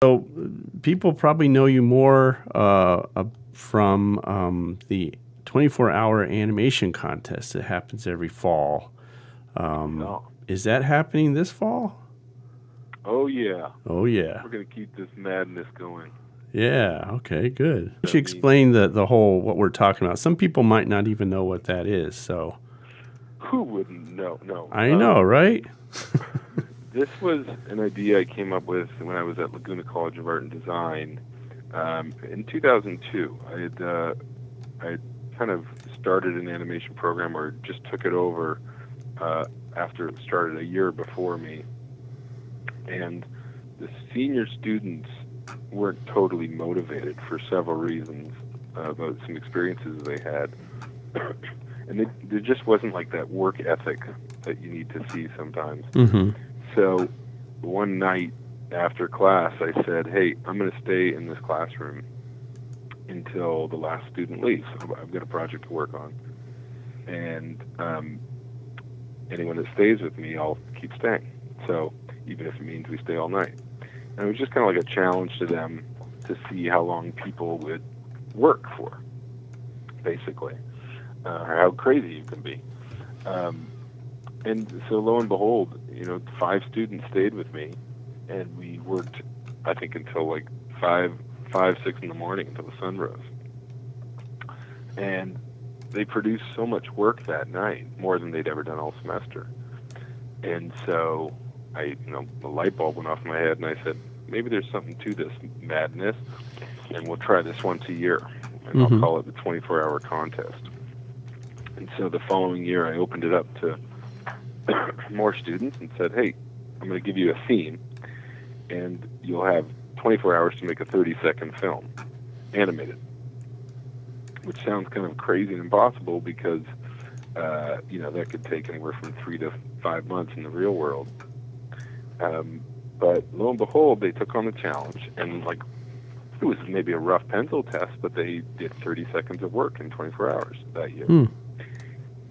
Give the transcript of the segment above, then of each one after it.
So people probably know you more from the 24-hour animation contest that happens every fall. Is that happening this fall? Oh, yeah. Oh, yeah. We're going to keep this madness going. Yeah, okay, good. You should explain the whole, what we're talking about. Some people might not even know what that is, so. Who wouldn't know? No. I know, right? This was an idea I came up with when I was at Laguna College of Art and Design. In 2002, I had kind of started an animation program, or just took it over after it started a year before me. And the senior students weren't totally motivated for several reasons about some experiences they had. And there just wasn't like that work ethic that you need to see sometimes. Mm-hmm. So one night after class, I said, hey, I'm going to stay in this classroom until the last student leaves. I've got a project to work on. And anyone that stays with me, I'll keep staying. So even if it means we stay all night. And it was just kind of like a challenge to them to see how long people would work for, basically, or how crazy you can be. And so lo and behold, 5 students stayed with me, and we worked, I think, until like 6 in the morning, until the sun rose. And they produced so much work that night, more than they'd ever done all semester. And so the light bulb went off in my head, and I said, maybe there's something to this madness, and we'll try this once a year, and I'll call it the 24-hour contest. And so the following year, I opened it up to more students and said, hey, I'm going to give you a theme, and you'll have 24 hours to make a 30-second film, animated, which sounds kind of crazy and impossible because, that could take anywhere from 3 to 5 months in the real world. But lo and behold, they took on the challenge, and it was maybe a rough pencil test, but they did 30 seconds of work in 24 hours that year.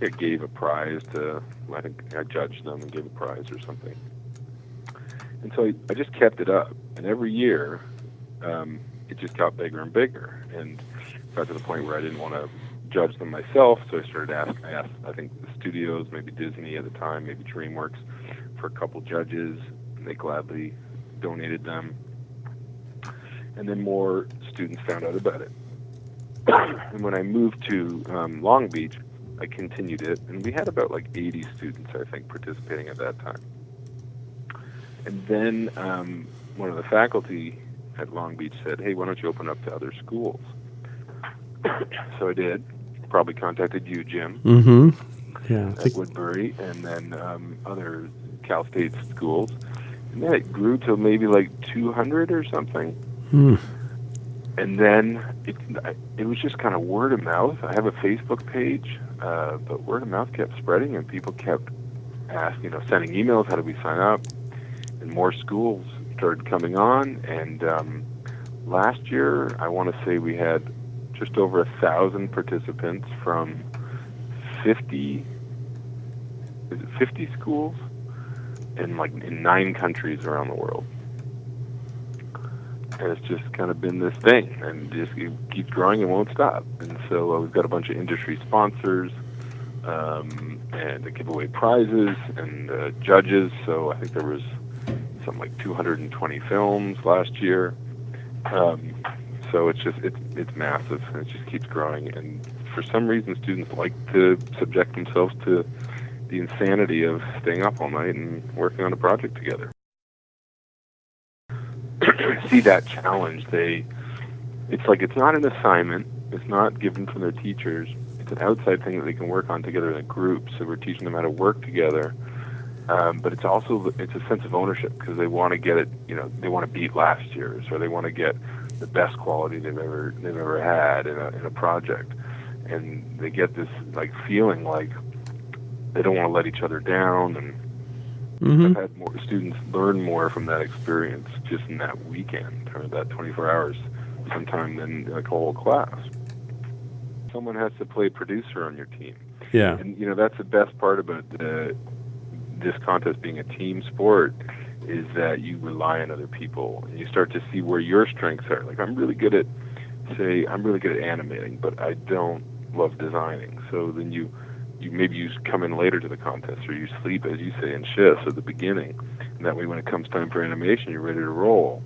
It gave a prize to, I think I judged them and gave a prize or something. And so I just kept it up, and every year it just got bigger and bigger, and got to the point where I didn't want to judge them myself, so I asked, I think, the studios, maybe Disney at the time, maybe DreamWorks, for a couple judges, and they gladly donated them. And then more students found out about it. And when I moved to Long Beach, I continued it, and we had about 80 students, I think, participating at that time. And then one of the faculty at Long Beach said, hey, why don't you open up to other schools? So I did. Probably contacted you, Jim, at Woodbury, and then other Cal State schools. And then it grew to maybe 200 or something. And then it was just kind of word of mouth. I have a Facebook page, but word of mouth kept spreading, and people kept asking, sending emails, how do we sign up? And more schools started coming on. And last year, I want to say we had just over 1,000 participants from 50 schools in 9 countries around the world. And it's just kind of been this thing, and it keeps growing and won't stop. And so we've got a bunch of industry sponsors, and they give away prizes and judges. So I think there was something like 220 films last year. So it's massive, and it just keeps growing. And for some reason, students like to subject themselves to the insanity of staying up all night and working on a project together. See that challenge. It's not an assignment. It's not given from their teachers. It's an outside thing that they can work on together in a group. So we're teaching them how to work together. But it's a sense of ownership, because they want to get it. They want to beat last year's, or they want to get the best quality they've ever had in a project, and they get this feeling like they don't want to let each other down. And I've had more students learn more from that experience just in that weekend, or that 24 hours, sometime than a whole class. Someone has to play producer on your team. Yeah. And that's the best part about this contest being a team sport, is that you rely on other people, and you start to see where your strengths are. Like, I'm really good at animating, but I don't love designing. So then you come in later to the contest, or you sleep, as you say, in shifts at the beginning, and that way when it comes time for animation, you're ready to roll.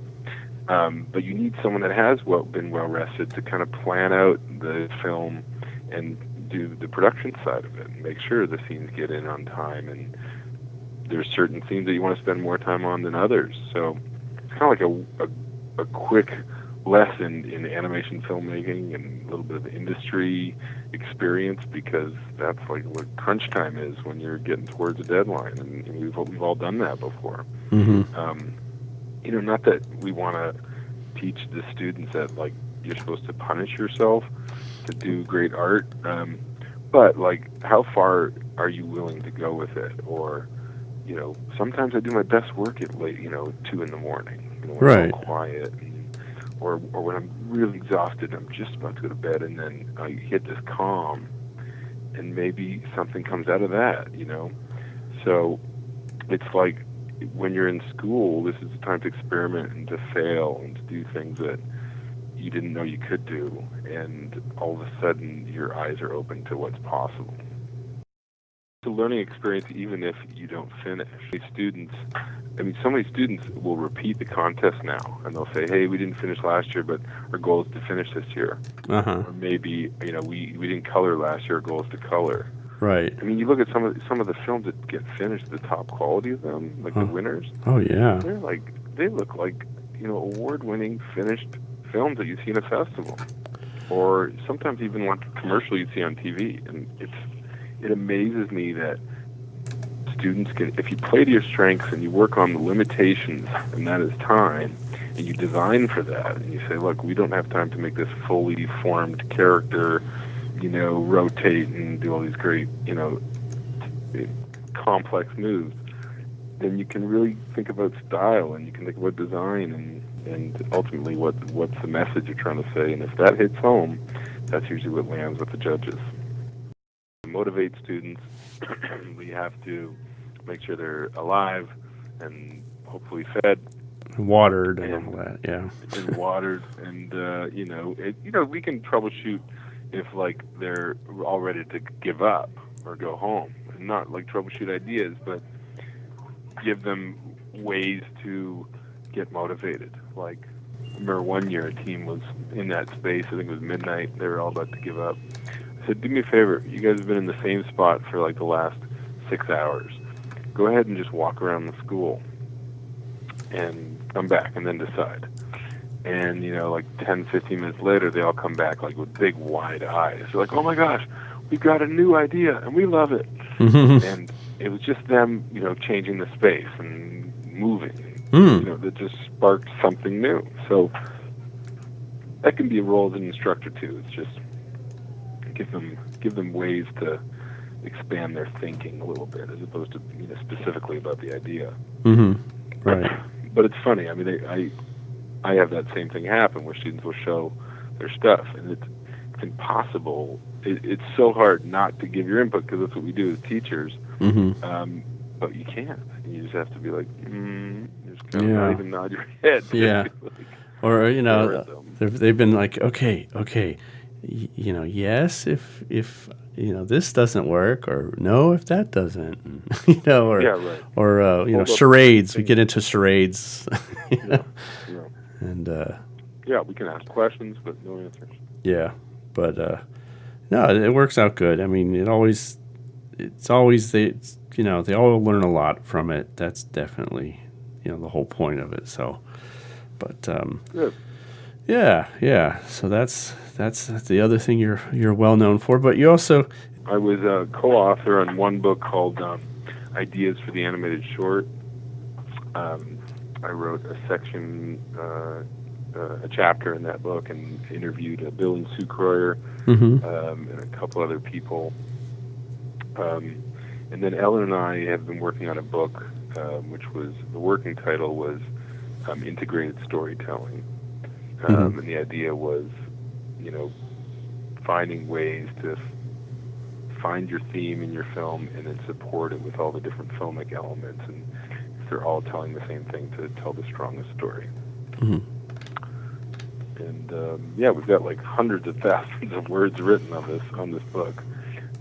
But you need someone that has been well rested to kind of plan out the film and do the production side of it, and make sure the scenes get in on time, and there's certain scenes that you want to spend more time on than others. So it's kind of like a quick lesson in animation filmmaking and a little bit of industry experience, because that's like what crunch time is when you're getting towards a deadline, and we've all done that before. Not that we want to teach the students that like you're supposed to punish yourself to do great art, but like, how far are you willing to go with it? Or sometimes I do my best work at late, 2 a.m, when it's all quiet, or when I'm really exhausted, I'm just about to go to bed, and then I hit this calm, and maybe something comes out of that, So it's like, when you're in school, this is the time to experiment and to fail and to do things that you didn't know you could do, and all of a sudden your eyes are open to what's possible. It's a learning experience even if you don't finish. So many students will repeat the contest now, and they'll say, hey, we didn't finish last year, but our goal is to finish this year. Or maybe, we didn't color last year, our goal is to color. Right. I mean, you look at some of the films that get finished, the top quality of them, like the winners. Oh yeah. They look like award-winning finished films that you see in a festival, or sometimes even like a commercial you see on TV. And it amazes me that students can, if you play to your strengths and you work on the limitations, and that is time, and you design for that, and you say, look, we don't have time to make this fully formed character, rotate and do all these great, complex moves, then you can really think about style, and you can think about design, and ultimately what's the message you're trying to say. And if that hits home, that's usually what lands with the judges. To motivate students, we have to make sure they're alive and hopefully fed, watered, and all that. Yeah. And watered, and we can troubleshoot if like they're all ready to give up or go home, and not like troubleshoot ideas, but give them ways to get motivated. Like, I remember one year a team was in that space, I think it was midnight, they were all about to give up. I said, do me a favor, you guys have been in the same spot for like the last 6 hours. Go ahead and just walk around the school and come back, and then decide. And, like 10, 15 minutes later, they all come back like with big, wide eyes. They're like, oh my gosh, we've got a new idea, and we love it. And it was just them, changing the space and moving, that just sparked something new. So that can be a role as an instructor too. It's just give them ways to expand their thinking a little bit, as opposed to specifically about the idea. Right. But it's funny. I mean, I have that same thing happen where students will show their stuff, and it's impossible. It's so hard not to give your input, because that's what we do as teachers. But you can't. You just have to be like, just kind of not even nod your head. Yeah. Like, or they've been like, okay, yes, if this doesn't work, or no, if that doesn't, or charades. We get into charades. And we can ask questions, but no answers. Yeah, but no, it works out good. I mean, they all learn a lot from it. That's definitely the whole point of it. So, but good. Yeah. So that's the other thing you're well known for. But you also, I was a co-author on one book called Ideas for the Animated Short. I wrote a section, a chapter in that book, and interviewed Bill and Sue Croyer, and a couple other people. And then Ellen and I have been working on a book, which was, the working title was Integrated Storytelling. And the idea was, finding ways to find your theme in your film, and then support it with all the different filmic elements, and they're all telling the same thing to tell the strongest story. Mm-hmm. And we've got like hundreds of thousands of words written on this book,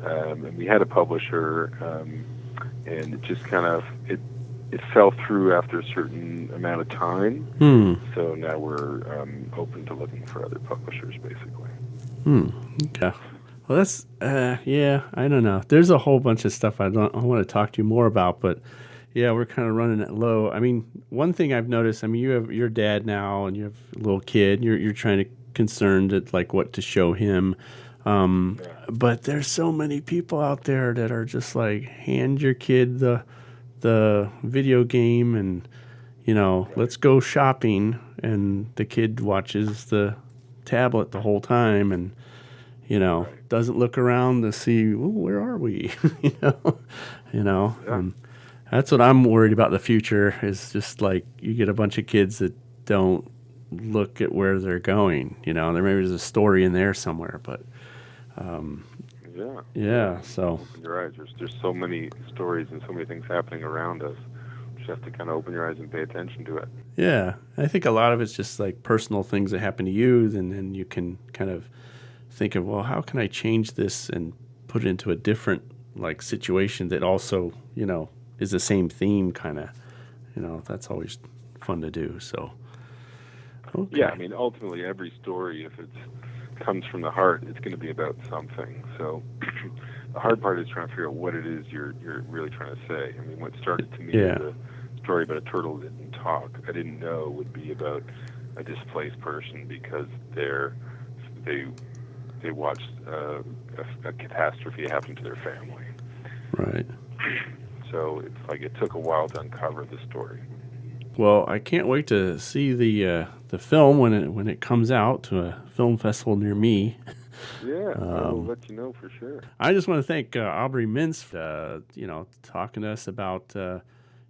and we had a publisher, and it just kind of it fell through after a certain amount of time. So now we're open to looking for other publishers, basically. Okay. Well, that's I don't know. There's a whole bunch of stuff I want to talk to you more about, but yeah, we're kind of running it low. I mean, one thing I've noticed, I mean, you have your dad now, and you have a little kid. You're trying to concerned at like what to show him. But there's so many people out there that are just like, hand your kid the video game and, let's go shopping. And the kid watches the tablet the whole time and, doesn't look around to see, where are we? And that's what I'm worried about the future is just like you get a bunch of kids that don't look at where they're going, there maybe there's a story in there somewhere, but so open your eyes. There's so many stories and so many things happening around us. You just have to kind of open your eyes and pay attention to it. Yeah, I think a lot of it's just like personal things that happen to you, and then you can kind of think of, well, how can I change this and put it into a different like situation that also, is the same theme kind of, that's always fun to do. So, okay. Yeah, I mean, ultimately every story, if it comes from the heart, it's going to be about something. So the hard part is trying to figure out what it is you're really trying to say. I mean, what started to me as a story about a turtle that didn't talk, I didn't know would be about a displaced person because they watched a catastrophe happen to their family. Right. So it's like it took a while to uncover the story. Well, I can't wait to see the film when it comes out to a film festival near me. Yeah, I will let you know for sure. I just want to thank Aubry Mintz, talking to us about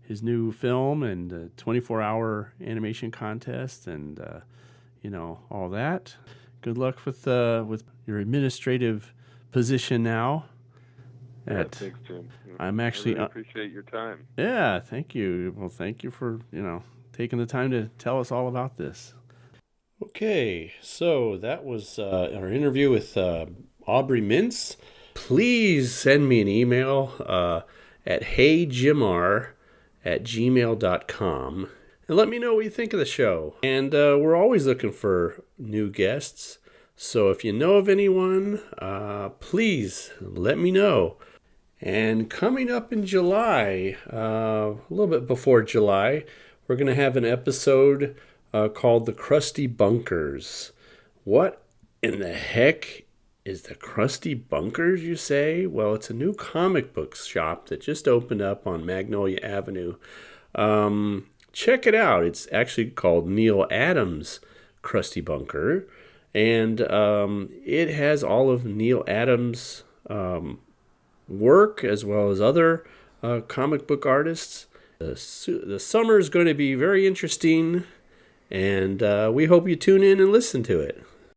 his new film and 24-hour animation contest and all that. Good luck with your administrative position now. Thanks, Jim. I'm actually I really appreciate your time. Yeah, thank you. Well, thank you for taking the time to tell us all about this. Okay, so that was our interview with Aubry Mintz. Please send me an email at heyjimr@gmail.com and let me know what you think of the show. And we're always looking for new guests. So if you know of anyone, please let me know. And coming up in July, a little bit before July, we're going to have an episode called The Krusty Bunkers. What in the heck is the Krusty Bunkers, you say? Well, it's a new comic book shop that just opened up on Magnolia Avenue. Check it out. It's actually called Neil Adams' Krusty Bunker. And it has all of Neil Adams' work as well as other comic book artists. The summer is going to be very interesting, and we hope you tune in and listen to it.